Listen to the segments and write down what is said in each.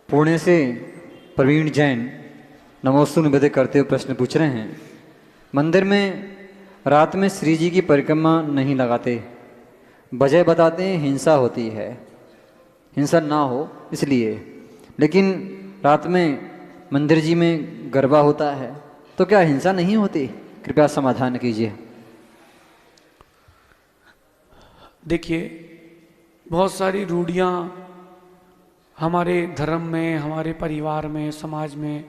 पुणे से प्रवीण जैन नमोस्तु निवेदन करते हुए प्रश्न पूछ रहे हैं। मंदिर में रात में श्री जी की परिक्रमा नहीं लगाते, वजह बताते हैं हिंसा होती है, हिंसा ना हो इसलिए। लेकिन रात में मंदिर जी में गरबा होता है तो क्या हिंसा नहीं होती? कृपया समाधान कीजिए। देखिए, बहुत सारी रूढ़ियाँ हमारे धर्म में, हमारे परिवार में, समाज में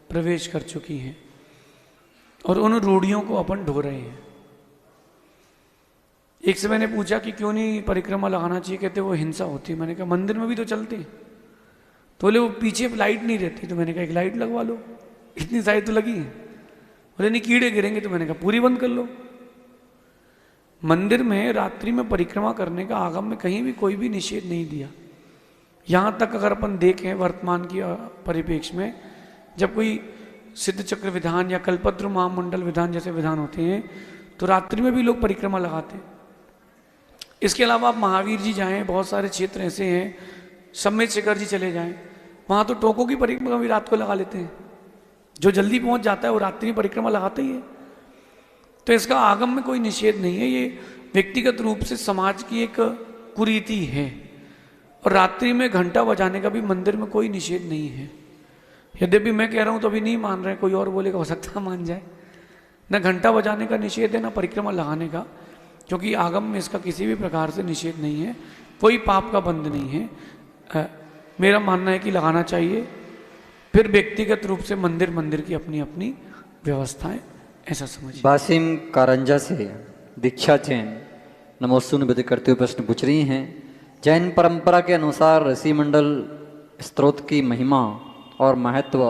प्रवेश कर चुकी हैं और उन रूढ़ियों को अपन ढो रहे हैं। एक से मैंने पूछा कि क्यों नहीं परिक्रमा लगाना चाहिए, कहते वो हिंसा होती है। मैंने कहा मंदिर में भी तो चलते हैं। तो बोले वो पीछे लाइट नहीं रहती। तो मैंने कहा एक लाइट लगवा लो, इतनी सारी तो लगी है। बोले नहीं कीड़े गिरेंगे। तो मैंने कहा पूरी बंद कर लो। मंदिर में रात्रि में परिक्रमा करने का आगम में कहीं भी कोई भी निषेध नहीं दिया। यहाँ तक अगर अपन देखें वर्तमान की परिप्रेक्ष्य में, जब कोई सिद्ध चक्र विधान या कल्पद्रु महामंडल विधान जैसे विधान होते हैं तो रात्रि में भी लोग परिक्रमा लगाते हैं। इसके अलावा आप महावीर जी जाएं, बहुत सारे क्षेत्र ऐसे हैं, सम्मेत शिखर जी चले जाएं, वहाँ तो टोकों की परिक्रमा भी रात को लगा लेते हैं। जो जल्दी पहुँच जाता है वो रात्रि में परिक्रमा लगाता ही है। तो इसका आगम में कोई निषेध नहीं है, ये व्यक्तिगत रूप से समाज की एक कुरीति है। और रात्रि में घंटा बजाने का भी मंदिर में कोई निषेध नहीं है। यद्यपि मैं कह रहा हूँ तो अभी नहीं मान रहे, कोई और बोलेगा हो सकता है मान जाए। न घंटा बजाने का निषेध है, न परिक्रमा लगाने का, क्योंकि आगम में इसका किसी भी प्रकार से निषेध नहीं है, कोई पाप का बंध नहीं है। मेरा मानना है कि लगाना चाहिए। फिर व्यक्तिगत रूप से मंदिर की अपनी अपनी व्यवस्थाएं, ऐसा समझिए। बासिम कारंजा से दीक्षा जैन नमोस्तु निवेदन करते हुए प्रश्न पूछ रही हैं। जैन परंपरा के अनुसार ऋषि मंडल स्तोत्र की महिमा और महत्व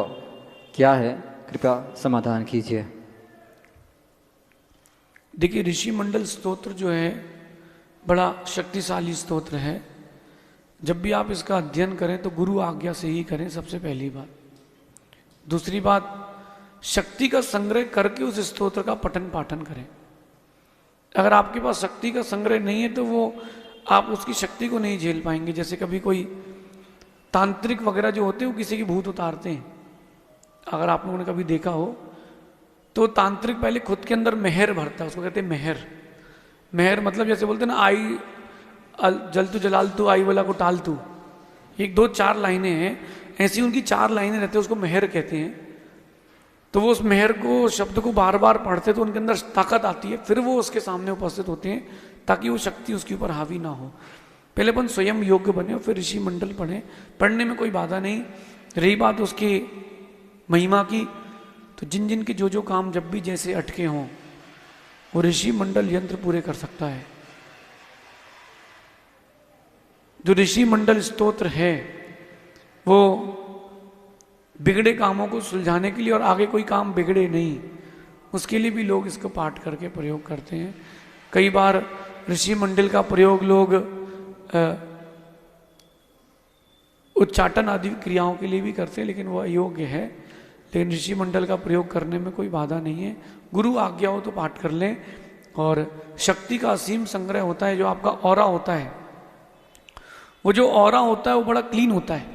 क्या है? कृपया समाधान कीजिए। देखिए, ऋषि मंडल स्तोत्र जो है बड़ा शक्तिशाली स्तोत्र है। जब भी आप इसका अध्ययन करें तो गुरु आज्ञा से ही करें, सबसे पहली बात। दूसरी बात, शक्ति का संग्रह करके उस स्तोत्र का पठन पाठन करें। अगर आपके पास शक्ति का संग्रह नहीं है तो वो आप उसकी शक्ति को नहीं झेल पाएंगे। जैसे कभी कोई तांत्रिक वगैरह जो होते हैं वो किसी की भूत उतारते हैं, अगर आप लोगों ने कभी देखा हो तो तांत्रिक पहले खुद के अंदर मेहर भरता है, उसको कहते हैं मेहर। मेहर मतलब जैसे बोलते हैं ना, आई जल तू जलाल तू आई वाला को टाल तू, एक दो चार लाइनें हैं, ऐसी उनकी चार लाइनें रहती है, उसको मेहर कहते हैं। तो वो उस मेहर को, शब्द को बार बार पढ़ते तो उनके अंदर ताकत आती है, फिर वो उसके सामने उपस्थित होते हैं ताकि वो शक्ति उसके ऊपर हावी ना हो। पहले अपन स्वयं योग्य बने और फिर ऋषि मंडल पढ़ें, पढ़ने में कोई बाधा नहीं। रही बात उसकी महिमा की, तो जिन जिन के जो काम जब भी जैसे अटके हों वो ऋषि मंडल यंत्र पूरे कर सकता है। जो ऋषि मंडल स्तोत्र है वो बिगड़े कामों को सुलझाने के लिए, और आगे कोई काम बिगड़े नहीं उसके लिए भी लोग इसको पाठ करके प्रयोग करते हैं। कई बार ऋषि मंडल का प्रयोग लोग उच्चाटन आदि क्रियाओं के लिए भी करते हैं, लेकिन वह अयोग्य है। लेकिन ऋषि मंडल का प्रयोग करने में कोई बाधा नहीं है। गुरु आज्ञा हो तो पाठ कर लें। और शक्ति का असीम संग्रह होता है। जो आपका ऑरा होता है, वो जो ऑरा होता है वो बड़ा क्लीन होता है,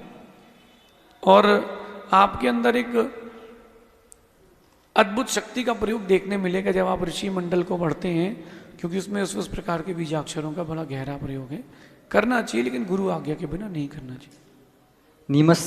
और आपके अंदर एक अद्भुत शक्ति का प्रयोग देखने मिलेगा जब आप ऋषि मंडल को पढ़ते हैं, क्योंकि उसमें उस प्रकार के बीजाक्षरों का बड़ा गहरा प्रयोग है। करना चाहिए, लेकिन गुरु आज्ञा के बिना नहीं करना चाहिए। नीमस